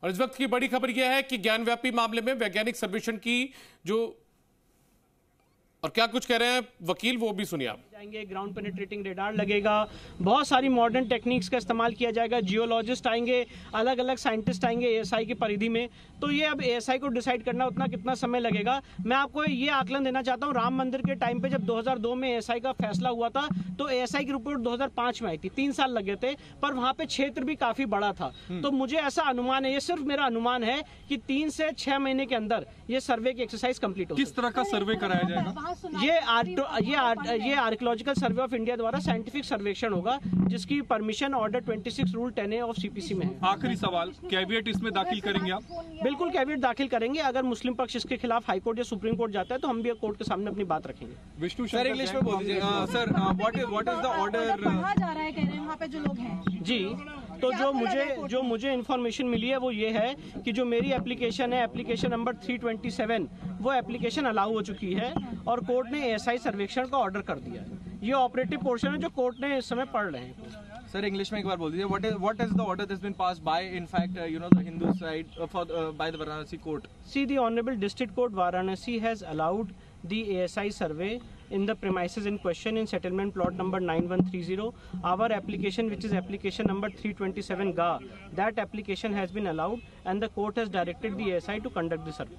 और इस वक्त की बड़ी खबर यह है कि ज्ञानव्यापी मामले में वैज्ञानिक सर्वेक्षण की जो और क्या कुछ कह रहे हैं वकील, वो भी सुनिए आप। जाएंगे, ग्राउंड पेनिट्रेटिंग रेडार लगेगा, बहुत सारी मॉडर्न टेक्निक्स का इस्तेमाल किया जाएगा, जियोलॉजिस्ट आएंगे, अलग अलग साइंटिस्ट आएंगे एएसआई की परिधि में। तो ये अब एएसआई को डिसाइड करना उतना कितना समय लगेगा। मैं आपको ये आकलन देना चाहता हूँ, राम मंदिर के टाइम पे जब 2002 में एएसआई का फैसला हुआ था तो एएसआई की रिपोर्ट 2005 में आई थी, 3 साल लगे थे, पर वहाँ पे क्षेत्र भी काफी बड़ा था। तो मुझे ऐसा अनुमान है, ये सिर्फ मेरा अनुमान है कि 3 से 6 महीने के अंदर ये सर्वे की एक्सरसाइज कंप्लीट होगी। किस तरह का सर्वे कराया जाएगा? ये आर्कियोलॉजिकल सर्वे ऑफ इंडिया द्वारा साइंटिफिक सर्वेक्षण होगा, जिसकी permission order 26 rule 10A of CPC में है। आखिरी सवाल, कैविएट इसमें दाखिल करेंगे आप? बिल्कुल कैविएट दाखिल करेंगे। अगर मुस्लिम पक्ष इसके खिलाफ हाई कोर्ट या सुप्रीम कोर्ट जाता है तो हम भी कोर्ट के सामने अपनी बात रखेंगे। विष्णु सर, इंग्लिश में बोल दीजिए sir, what is the order? पढ़ा जा रहा है, कह रहे हैं वहाँ पे जो लोग हैं जी। तो जो मुझे इन्फॉर्मेशन मिली है वो ये है कि जो मेरी एप्लीकेशन है, एप्लीकेशन नंबर 327, वो एप्लीकेशन अलाउ हो चुकी है और कोर्ट ने एएसआई सर्वेक्षण का ऑर्डर कर दिया है। ये ऑपरेटिव पोर्शन है जो कोर्ट ने इस समय पढ़ रहे हैं। सर इंग्लिश में एक बार बोल दीजिए, what is the order that's been passed by, in fact, the Hindu side by the Varanasi court? See, the Honorable District Court Varanasi has allowed the ASI survey in the premises in question in settlement plot number 9130. Our application, which is application number 327 GA, that application has been allowed and the court has directed the ASI to conduct the survey.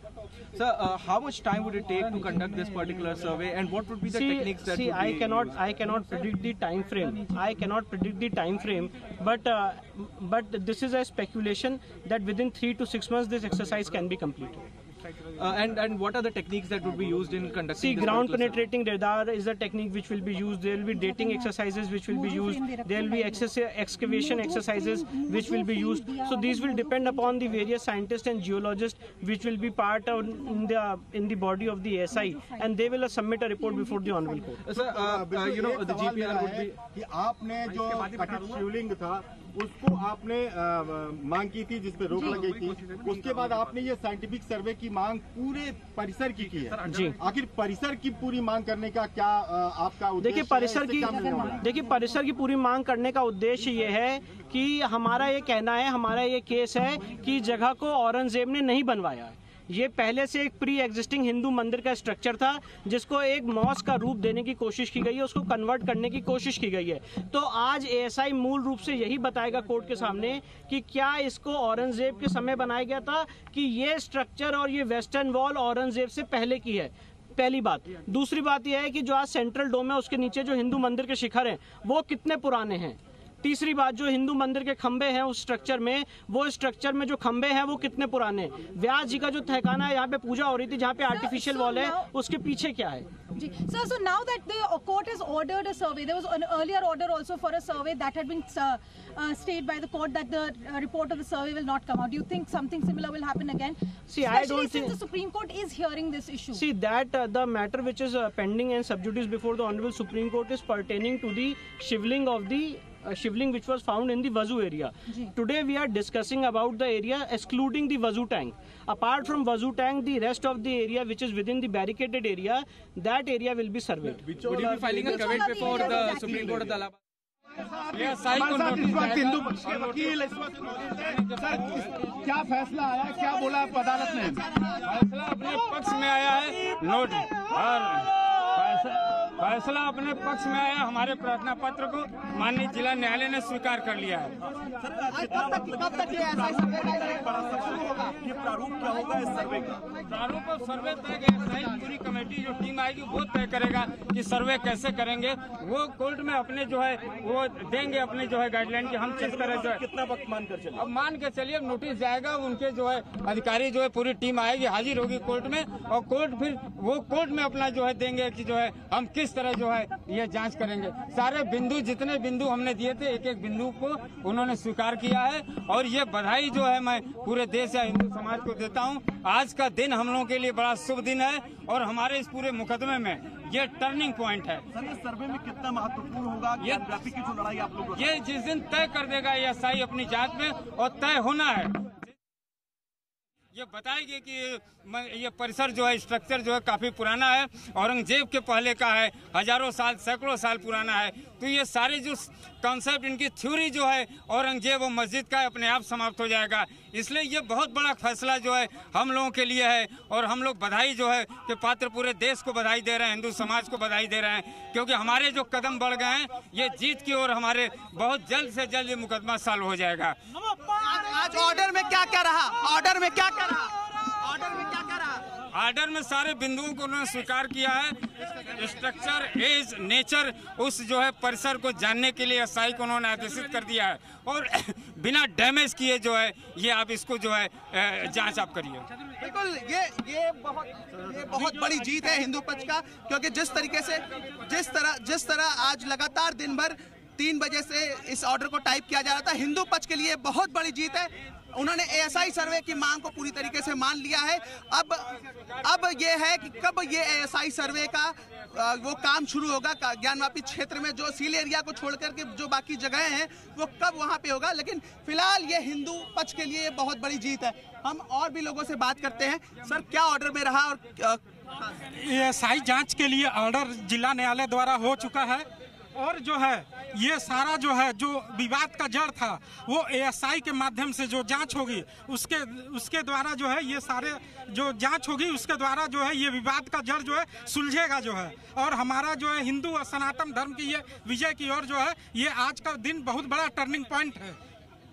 Sir, how much time would it take to conduct this particular survey, and what would be the techniques that would be? I cannot predict the time frame. I cannot predict the time frame, but this is a speculation that within 3 to 6 months this exercise can be completed. And what are the techniques that would be used in conducting? See, ground penetrating radar is the technique which will be used. There will be dating exercises which will be used. There will be excavation exercises which will be used. So these will depend upon the various scientists and geologists which will be part of in the body of the ASI, and they will submit a report before the honorable court. Sir, the GPR would be कि आपने जो कथित शिवलिंग था उसको आपने मांग की थी, जिसपे रोक लगी थी, उसके बाद आपने ये साइंटिफिक सर्वे की मांग पूरे परिसर की है जी। आखिर परिसर की पूरी मांग करने का क्या आपका उद्देश्य? देखिए परिसर की पूरी मांग करने का उद्देश्य ये है कि हमारा ये कहना है, हमारा ये केस है कि जगह को औरंगजेब ने नहीं बनवाया है। ये पहले से एक प्री एग्जिस्टिंग हिंदू मंदिर का स्ट्रक्चर था जिसको एक मॉस्क का रूप देने की कोशिश की गई है, उसको कन्वर्ट करने की कोशिश की गई है। तो आज एएसआई मूल रूप से यही बताएगा कोर्ट के सामने कि क्या इसको औरंगजेब के समय बनाया गया था कि ये स्ट्रक्चर और ये वेस्टर्न वॉल औरंगजेब से पहले की है। पहली बात। दूसरी बात यह है कि जो आज सेंट्रल डोम है उसके नीचे जो हिंदू मंदिर के शिखर हैं वो कितने पुराने हैं। तीसरी बात, जो हिंदू मंदिर के खंबे हैं उस स्ट्रक्चर में, वो स्ट्रक्चर में जो खंबे हैं वो कितने पुराने हैं। व्यास जी का जो तहखाना है यहाँ पे पूजा हो रही थी, जहाँ पे आर्टिफिशियल वॉल है, उसके पीछे क्या है? Sir, so now that the court has ordered a survey, there was an earlier order also for a survey that had been stayed by the court that the report of the survey will not come out. Do you think something similar will happen again? See, especially I don't think since the Supreme Court is hearing this issue. See, that the matter which is pending and sub judice before the Honorable Supreme Court is pertaining to the shivling of the shivling which was found in the Vazu area. Today we are discussing about the area excluding the Vazu tank. Apart from Vazu tank, the rest of the area which is within the barricaded area, that area will be surveyed. Would you be filing a caveat before the Supreme Court of Allahabad? इस वक्त हिंदू पक्ष के वकील इस वक्त क्या फैसला आया, क्या बोला अदालत ने? फैसला अपने पक्ष में आया है, नोट और फैसला अपने पक्ष में आया। हमारे प्रार्थना पत्र को माननीय जिला न्यायालय ने स्वीकार कर लिया है। प्रारूप क्या होगा इस सर्वे का? प्रारूप और सर्वे तय पूरी कमेटी जो टीम आएगी वो तय करेगा कि सर्वे कैसे करेंगे। वो कोर्ट में अपने जो है वो देंगे अपने जो है गाइडलाइन की हम किस तरह जो है। कितना वक्त मान कर चलिए? अब मान के चलिए नोटिस जाएगा, उनके जो है अधिकारी जो है पूरी टीम आएगी, हाजिर होगी कोर्ट में, और कोर्ट फिर वो कोर्ट में अपना जो है देंगे कि जो है हम किस तरह जो है ये जांच करेंगे। सारे बिंदु, जितने बिंदु हमने दिए थे, एक एक बिंदु को उन्होंने स्वीकार किया है और ये बधाई जो है मैं पूरे देश या हिंदू समाज को देता हूँ। आज का दिन हम लोगों के लिए बड़ा शुभ दिन है और हमारे इस पूरे मुकदमे में ये टर्निंग पॉइंट है। सर, ये सर्वे में कितना महत्वपूर्ण होगा ज्ञानव्यापी की जो लड़ाई आप लोग, ये जिस दिन तय कर देगा एएसआई अपनी जांच में, और तय होना है। ये बताएगी कि ये परिसर जो है, स्ट्रक्चर जो है काफ़ी पुराना है, औरंगजेब के पहले का है, हजारों साल सैकड़ों साल पुराना है। तो ये सारे जो कॉन्सेप्ट, इनकी थ्योरी जो है औरंगजेब और मस्जिद का, अपने आप समाप्त हो जाएगा। इसलिए ये बहुत बड़ा फैसला जो है हम लोगों के लिए है, और हम लोग बधाई जो है कि पात्र पूरे देश को बधाई दे रहे हैं, हिंदू समाज को बधाई दे रहे हैं, क्योंकि हमारे जो कदम बढ़ गए हैं ये जीत की ओर हमारे बहुत जल्द से जल्द ये मुकदमा सॉल्व हो जाएगा। आज ऑर्डर में क्या क्या रहा? ऑर्डर में क्या क्या रहा? ऑर्डर में क्या क्या रहा? ऑर्डर में सारे बिंदुओं को उन्होंने स्वीकार किया है। स्ट्रक्चर, एज, नेचर, उस जो है परिसर को जानने के लिए एसआई को उन्होंने आदेशित कर दिया है, और बिना डैमेज किए जो है ये आप इसको जो है जांच आप करिए। बिल्कुल, ये बहुत बड़ी जीत है हिंदू पक्ष का, क्योंकि जिस तरह आज लगातार दिन भर 3 बजे से इस ऑर्डर को टाइप किया जा रहा था, हिंदू पक्ष के लिए बहुत बड़ी जीत है। उन्होंने एएसआई सर्वे की मांग को पूरी तरीके से मान लिया है। अब ये है कि कब ये एएसआई सर्वे का वो काम शुरू होगा, ज्ञानवापी क्षेत्र में जो सील एरिया को छोड़कर के जो बाकी जगहें हैं वो कब वहाँ पे होगा। लेकिन फिलहाल ये हिंदू पक्ष के लिए बहुत बड़ी जीत है। हम और भी लोगों से बात करते हैं। सर, क्या ऑर्डर में रहा? और एएसआई जांच के लिए ऑर्डर जिला न्यायालय द्वारा हो चुका है, और जो है ये सारा जो है जो विवाद का जड़ था वो एएसआई के माध्यम से जो जांच होगी उसके द्वारा जो है ये सारे जो जांच होगी उसके द्वारा जो है ये विवाद का जड़ जो है सुलझेगा जो है, और हमारा जो है हिंदू और सनातन धर्म की ये विजय की ओर जो है ये आज का दिन बहुत बड़ा टर्निंग पॉइंट है।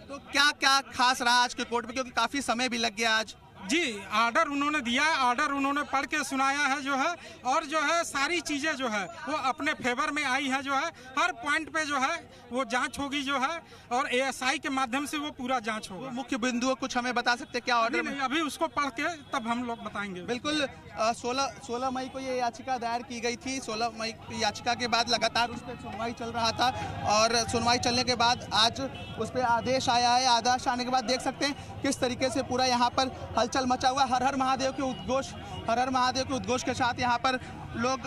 तो क्या क्या खास रहा आज के कोर्ट में, क्योंकि काफी समय भी लग गया आज? जी, ऑर्डर उन्होंने दिया, ऑर्डर उन्होंने पढ़ के सुनाया है जो है, और जो है सारी चीज़ें जो है वो अपने फेवर में आई है जो है। हर पॉइंट पे जो है वो जांच होगी जो है, और एएसआई के माध्यम से वो पूरा जांच होगा। मुख्य बिंदु कुछ हमें बता सकते हैं क्या ऑर्डर में? अभी उसको पढ़ के तब हम लोग बताएंगे। बिल्कुल, 16 मई को ये याचिका दायर की गई थी। 16 मई की याचिका के बाद लगातार उस पर सुनवाई चल रहा था, और सुनवाई चलने के बाद आज उस पर आदेश आया है। आदेश आने के बाद देख सकते हैं किस तरीके से पूरा यहाँ पर हलचल मचा हुआ। हर हर महादेव के उद्घोष, हर हर महादेव के उद्घोष के साथ यहाँ पर लोग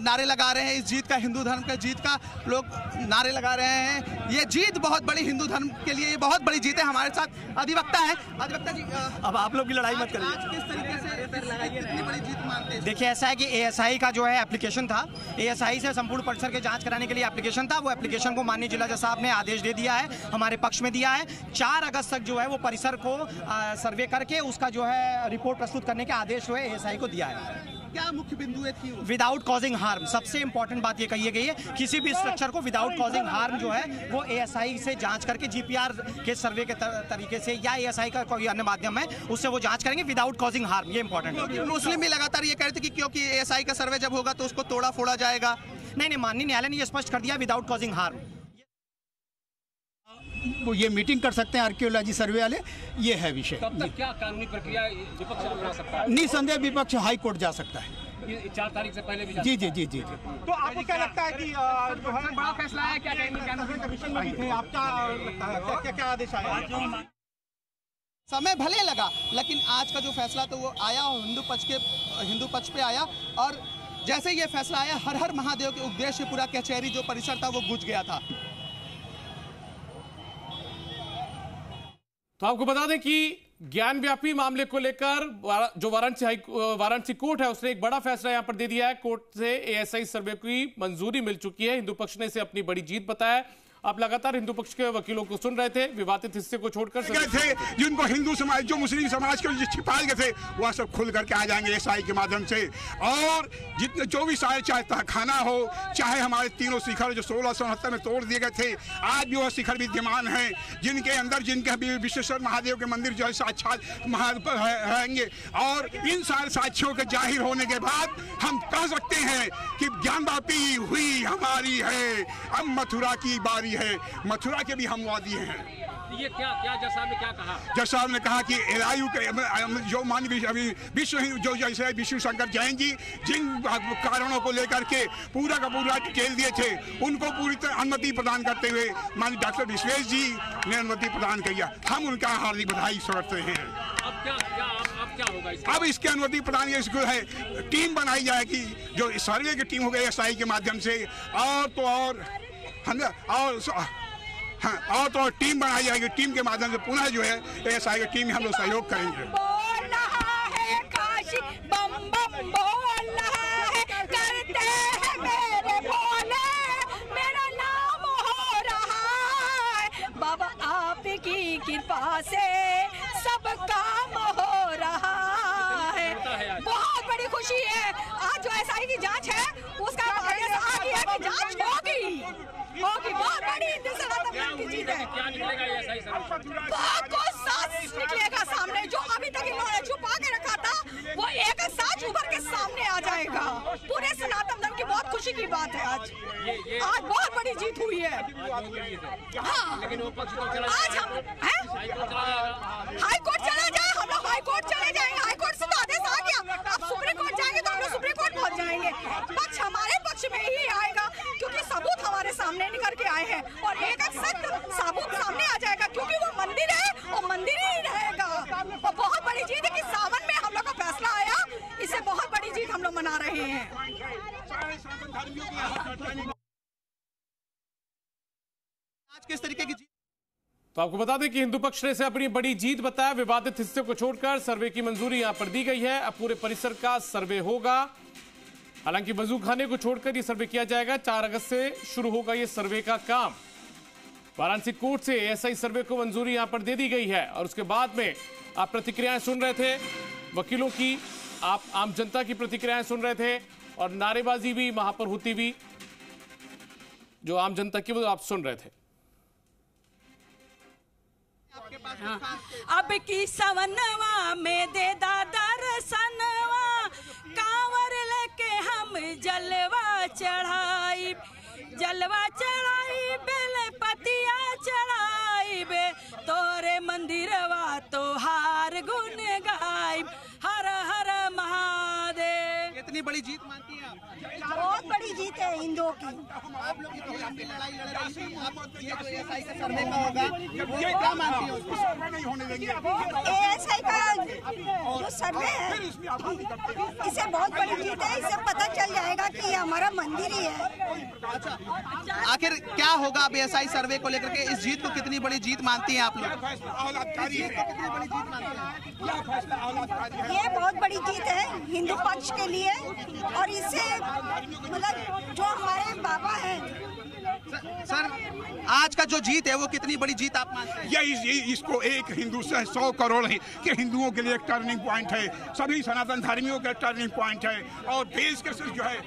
नारे लगा रहे हैं। इस जीत का, हिंदू धर्म के जीत का लोग नारे लगा रहे हैं। ये जीत बहुत बड़ी, हिंदू धर्म के लिए ये बहुत बड़ी जीत है। हमारे साथ अधिवक्ता है। अधिवक्ता जी, अब आप लोग की लड़ाई मत करिए। किस तरीके से कितनी बड़ी जीत मानते हैं? देखिए, ऐसा है कि एएसआई का जो है एप्लीकेशन था, एएसआई से संपूर्ण परिसर के जांच कराने के लिए एप्लीकेशन था। वो एप्लीकेशन को माननीय जिला जज साहब ने आदेश दे दिया है, हमारे पक्ष में दिया है। 4 अगस्त तक जो है वो परिसर को सर्वे करके उसका जो है रिपोर्ट प्रस्तुत करने के आदेश जो है एएसआई को दिया है। क्या मुख्य बिंदु थी? विदाउट कॉजिंग हार्म, सबसे इंपॉर्टेंट बात ये कही गई है, किसी भी स्ट्रक्चर को विदाउट कॉजिंग हार्म जो है वो एएसआई से जांच करके जीपीआर के सर्वे के तरीके से या एएसआई का कोई अन्य माध्यम है उससे वो जांच करेंगे विदाउट कॉजिंग हार्म। ये इंपॉर्टेंट है। मुस्लिम भी लगातार ये कहते कि क्योंकि एएसआई का सर्वे जब होगा तो उसको तोड़ा फोड़ा जाएगा। नहीं, माननीय न्यायालय ने ये स्पष्ट कर दिया विदाउट कॉजिंग हार्म। वो ये मीटिंग कर सकते हैं आर्कियोलॉजी सर्वे वाले, ये है विषय। तब तक क्या कानूनी प्रक्रिया विपक्ष बना सकता है? निसंदेह विपक्ष हाई कोर्ट जा सकता है। 4 तारीख से पहले भी जी। तो आपको क्या लगता है कि जो है बड़ा फैसला है? क्या कमिश्न में भी थे, आप क्या लगता है क्या आदेश आया? समय भले लगा, लेकिन आज का जो फैसला तो वो आया और हिंदू पक्ष पे आया। और जैसे ये फैसला आया, हर हर महादेव के उद्देश्य पूरा कचहरी जो परिसर था वो गूंज गया था। तो आपको बता दें कि ज्ञानव्यापी मामले को लेकर जो वाराणसी कोर्ट है उसने एक बड़ा फैसला यहां पर दे दिया है। कोर्ट से एएसआई सर्वे की मंजूरी मिल चुकी है। हिंदू पक्ष ने इसे अपनी बड़ी जीत बताया। आप लगातार हिंदू पक्ष के वकीलों को सुन रहे थे, विवादित हिस्से को छोड़कर थे जिनको हिंदू समाज, जो मुस्लिम समाज के छिपाए गए थे, वह सब खुल करके आ जाएंगे एएसआई के माध्यम से। और जितने जो भी सारे, चाहे तहखाना हो, चाहे हमारे तीनों शिखर जो 1669 में तोड़ दिए गए थे, आज भी वह शिखर विद्यमान हैं, जिनके अंदर जिनके विश्वेश्वर महादेव के मंदिर जो है साक्षात रहेंगे। और इन सारे साक्ष्यों के जाहिर होने के बाद हम कह सकते हैं कि ज्ञानवापी हुई हमारी है, अब मथुरा की बारी है। मथुरा के भी हम वादी हैं। ये क्या जज साहब ने क्या कहा? जज साहब ने कहा कि एलआईयू के जो माननीय विश्व जो जैसे विष्णु शंकर जैन जी जिन कारणों को लेकर के पूरा का पूरा डिटेल दिए थे, उनको पूरी तरह अनुमति प्रदान करते हुए माननीय डॉक्टर विश्वेश जी ने अनुमति प्रदान किया। हम उनका हार्दिक बधाई करते हैं। अब क्या होगा? अब इसकी अनुमति प्रदान है, टीम बनाई जाएगी, जो सर्वे की टीम होगी एएसआई के माध्यम से। और तो टीम बनाई जाएगी। टीम के माध्यम से पुनः जो है एएसआई की टीम में हम लोग सहयोग करेंगे। बोल रहा है, करते हैं मेरे भोले, मेरा नाम हो रहा है। बाबा आपकी कृपा से सब काम हो रहा है। बहुत बड़ी खुशी है। आज जो एसआई की जांच है उसका आदेश आ गया कि जांच होगी। बहुत बड़ी सनातन की जीत है। बहुत कुछ सच निकलेगा सामने। जो अभी तक इन्होंने छुपा के रखा था वो एक सच उभर के सामने आ जाएगा। पूरे सनातन धर्म की बहुत खुशी की बात है। आज बहुत बड़ी जीत हुई है। हाँ, आज हम हाई कोर्ट चला जाए, हम लोग हाई कोर्ट चले जाएंगे। हाई कोर्ट से तो आदेश आ गया, अब सुप्रीम कोर्ट जाएंगे तो हम लोग सुप्रीम कोर्ट पहुंच जाएंगे। पक्ष हमारे पक्ष में ही आएगा क्योंकि सबूत हमारे सामने निकल के आए हैं और एक सत्य सबूत सामने आ जाएगा क्योंकि वो मंदिर है और मंदिर ही रहेगा। और बहुत बड़ी जीत है कि सावन में हम लोग का फैसला आया, इससे बहुत बड़ी जीत हम लोग मना रहे हैं। आज किस तरीके की जीत? तो आपको बता दें कि हिंदू पक्ष ने इसे अपनी बड़ी जीत बताया। विवादित हिस्से को छोड़कर सर्वे की मंजूरी यहां पर दी गई है। अब पूरे परिसर का सर्वे होगा। हालांकि वजू खाने को छोड़कर यह सर्वे किया जाएगा। 4 अगस्त से शुरू होगा यह सर्वे का काम। वाराणसी कोर्ट से एएसआई सर्वे को मंजूरी यहां पर दे दी गई है और उसके बाद में आप प्रतिक्रियाएं सुन रहे थे वकीलों की, आप आम जनता की प्रतिक्रियाएं सुन रहे थे और नारेबाजी भी वहां पर होती हुई जो आम जनता की वो आप सुन रहे थे। अब की सवनवा में दे दादा रसनवा, कांवर लेके हम जलवा चढ़ाई, जलवा चढ़ाई, बेल पतिया चढ़ाई बे, तोरे मंदिरवा तोहार गुन गाई, हर हर महादेव। कितनी बड़ी जीत मानती हैं आप? बहुत बड़ी जीत है हिंदुओं की। आप लोग इतनी लंबी लड़ाई लड़ रही थी, अब ये जो एएसआई का सर्वे का होगा, ये क्या मानती हो? एएसआई का जो सर्वे है इसे बहुत बड़ी जीत है। इससे पता चल जाएगा कि ये हमारा मंदिर ही है। आखिर क्या होगा अब एएसआई सर्वे को लेकर के? इस जीत को कितनी बड़ी जीत मानती हैं आप लोग? ये बहुत बड़ी जीत है हिंदू पक्ष के लिए और इससे मतलब जो हमारे बाबा हैं। सर, आज का जो जीत है वो कितनी बड़ी जीत आप मानते हैं? ये इसको एक हिंदू से 100 करोड़ है कि हिंदुओं के लिए एक टर्निंग पॉइंट है, सभी सनातन धर्मियों का टर्निंग पॉइंट है और देश के जो है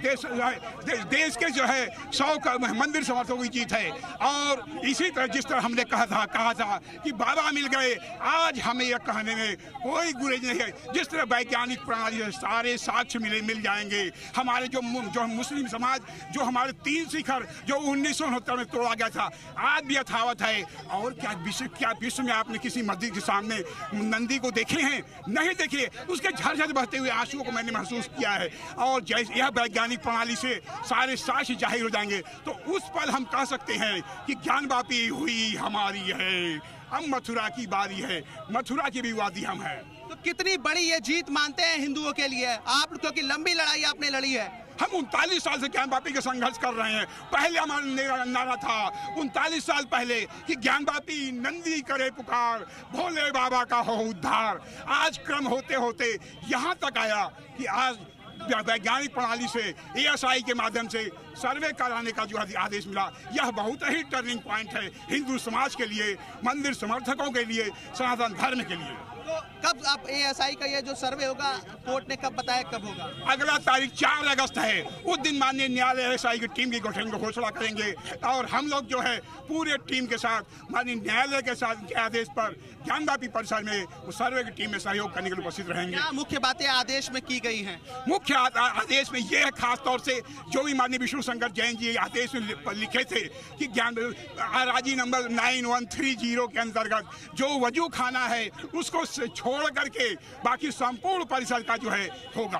देश के जो है 100 का मंदिर समर्थकों की जीत है। और इसी तरह जिस तरह हमने कहा था कि बाबा मिल गए, आज हमें यह कहने में कोई गुरेज नहीं है। जिस तरह वैज्ञानिक प्रणाली से सारे साक्ष्य मिल जाएंगे। हमारे जो मुस्लिम समाज, जो हमारे 3 शिखर जो 1969 में तोड़ा गया था, आज भी यथावत है। और क्या विश्व में आपने किसी मस्जिद के सामने नंदी को देखे हैं? नहीं देखे। उसके झरझर बहते हुए आंसुओं को मैंने महसूस किया है। और जैसे यह वैज्ञानिक प्रणाली से सारे साक्ष्य जाहिर हो जाएंगे तो उस पर हम कह सकते हैं कि ज्ञानवापी हुई हमारी है, अब मथुरा की बारी है, मथुरा की भी वादी हम है। तो कितनी बड़ी ये जीत मानते हैं हिंदुओं के लिए आप? क्योंकि लंबी लड़ाई आपने लड़ी है। हम 39 साल से ज्ञानवापी के संघर्ष कर रहे हैं। पहले हमारा नारा था 39 साल पहले कि ज्ञानवापी नंदी करे पुकार, भोले बाबा का हो उद्धार। आज क्रम होते होते यहाँ तक आया कि आज वैज्ञानिक प्रणाली से एएसआई के माध्यम से सर्वे कराने का जो आदेश मिला, यह बहुत ही टर्निंग पॉइंट है हिंदू समाज के लिए, मंदिर समर्थकों के लिए, सनातन धर्म के लिए। तो कब आप एएसआई का ये जो सर्वे होगा कोर्ट ने कब बताया कब होगा? अगला तारीख 4 अगस्त है। उस दिन माननीय न्यायालय एएसआई की टीम की गठन को घोषणा करेंगे और हम लोग जो है पूरे टीम के साथ माननीय न्यायालय के साथ के आदेश पर ज्ञानवापी परिसर में उस सर्वे की टीम में सहयोग करने के लिए उपस्थित रहेंगे। क्या मुख्य बातें आदेश में की गई हैं? मुख्य आदेश में यह है खास तौर से जो भी माननीय विष्णु शंकर जैन जी आदेश में लिखे थे कि ज्ञान राजी नंबर 9130 के अंतर्गत जो वजू खाना है उसको छोड़ करके बाकी संपूर्ण परिसर का जो है होगा।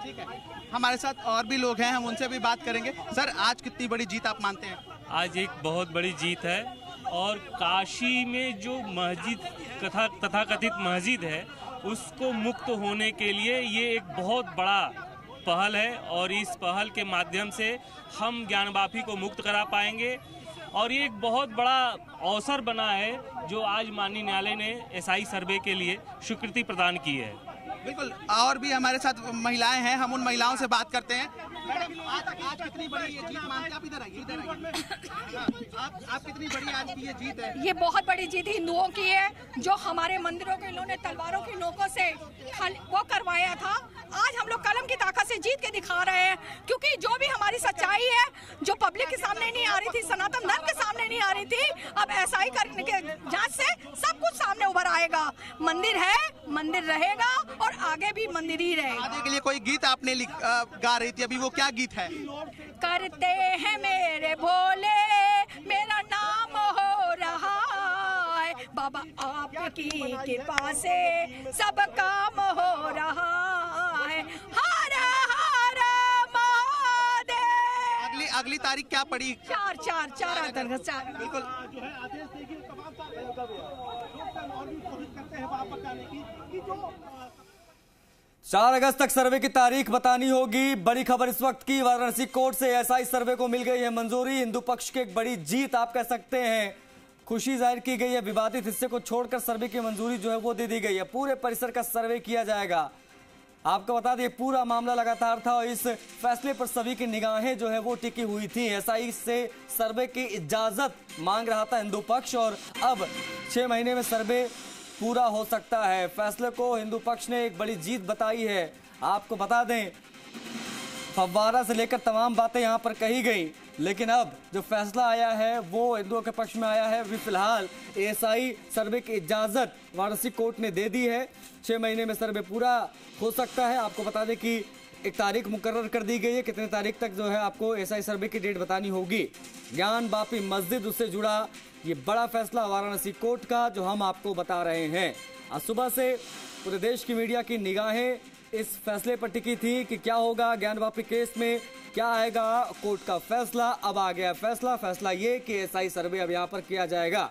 ठीक है, हमारे साथ और भी लोग हैं, हम उनसे भी बात करेंगे। सर, आज कितनी बड़ी जीत आप मानते हैं? आज एक बहुत बड़ी जीत है और काशी में जो मस्जिद तथाकथित मस्जिद है उसको मुक्त होने के लिए ये एक बहुत बड़ा पहल है और इस पहल के माध्यम से हम ज्ञानवापी को मुक्त करा पाएंगे और ये एक बहुत बड़ा अवसर बना है जो आज माननीय न्यायालय ने एएसआई सर्वे के लिए स्वीकृति प्रदान की है। बिल्कुल, और भी हमारे साथ महिलाएं हैं, हम उन महिलाओं से बात करते हैं। मैडम, आज कितनी बड़ी ये जीत मानते हैं आप? इधर आइए। आप कितनी बड़ी आज की ये जीत है? ये बहुत बड़ी जीत हिंदुओं की है, जो हमारे मंदिरों के इन्होंने तलवारों की नोकों से वो करवाया था। आज हम लोग कलम की ताकत से जीत के दिखा रहे हैं, क्योंकि जो भी हमारी सच्चाई है, जो पब्लिक के सामने नहीं आ रही थी, सनातन धर्म के सामने नहीं आ रही थी, अब SI करने के जांच से सब कुछ सामने उभर आएगा। मंदिर है, मंदिर रहेगा और आगे भी मंदिर ही रहेगा। आगे के लिए कोई गीत आपने गा रही थी अभी, वो क्या गीत है? करते हैं मेरे भोले, मेरा नाम हो रहा है, बाबा आपकी कृपा से सब काम हो रहा है, हर हर महादेव। अगली तारीख क्या पड़ी? 4 बिल्कुल। 4 अगस्त तक सर्वे की तारीख बतानी होगी। बड़ी खबर इस वक्त की, वाराणसी कोर्ट से SI सर्वे को मिल गई है मंजूरी। हिंदू पक्ष की एक बड़ी जीत आप कह सकते हैं, खुशी जाहिर की गई है। विवादित हिस्से को छोड़कर सर्वे की मंजूरी जो है वो दे दी गई है। पूरे परिसर का सर्वे किया जाएगा। आपको बता दें, पूरा मामला लगातार था और इस फैसले पर सभी की निगाहें जो है वो टिकी हुई थी। SI से सर्वे की इजाजत मांग रहा था हिंदू पक्ष, और अब 6 महीने में सर्वे पूरा हो सकता है। फैसले को हिंदू पक्ष ने एक बड़ी जीत बताई है। आपको बता दें, फव्वारा से लेकर तमाम बातें यहां पर कही गई, लेकिन अब जो फैसला आया है वो हिंदुओं के पक्ष में आया है। अभी फिलहाल SI सर्वे की इजाजत वाराणसी कोर्ट ने दे दी है। 6 महीने में सर्वे पूरा हो सकता है। आपको बता दें कि एक तारीख मुकर्रर कर दी गई है, कितने तारीख तक जो है आपको SI सर्वे की डेट बतानी होगी। ज्ञान वापी मस्जिद, उससे जुड़ा ये बड़ा फैसला वाराणसी कोर्ट का जो हम आपको बता रहे हैं। आज सुबह से पूरे देश की मीडिया की निगाहें इस फैसले पर टिकी थी कि क्या होगा ज्ञान वापी केस में, क्या आएगा कोर्ट का फैसला। अब आ गया फैसला ये कि SI सर्वे अब यहाँ पर किया जाएगा।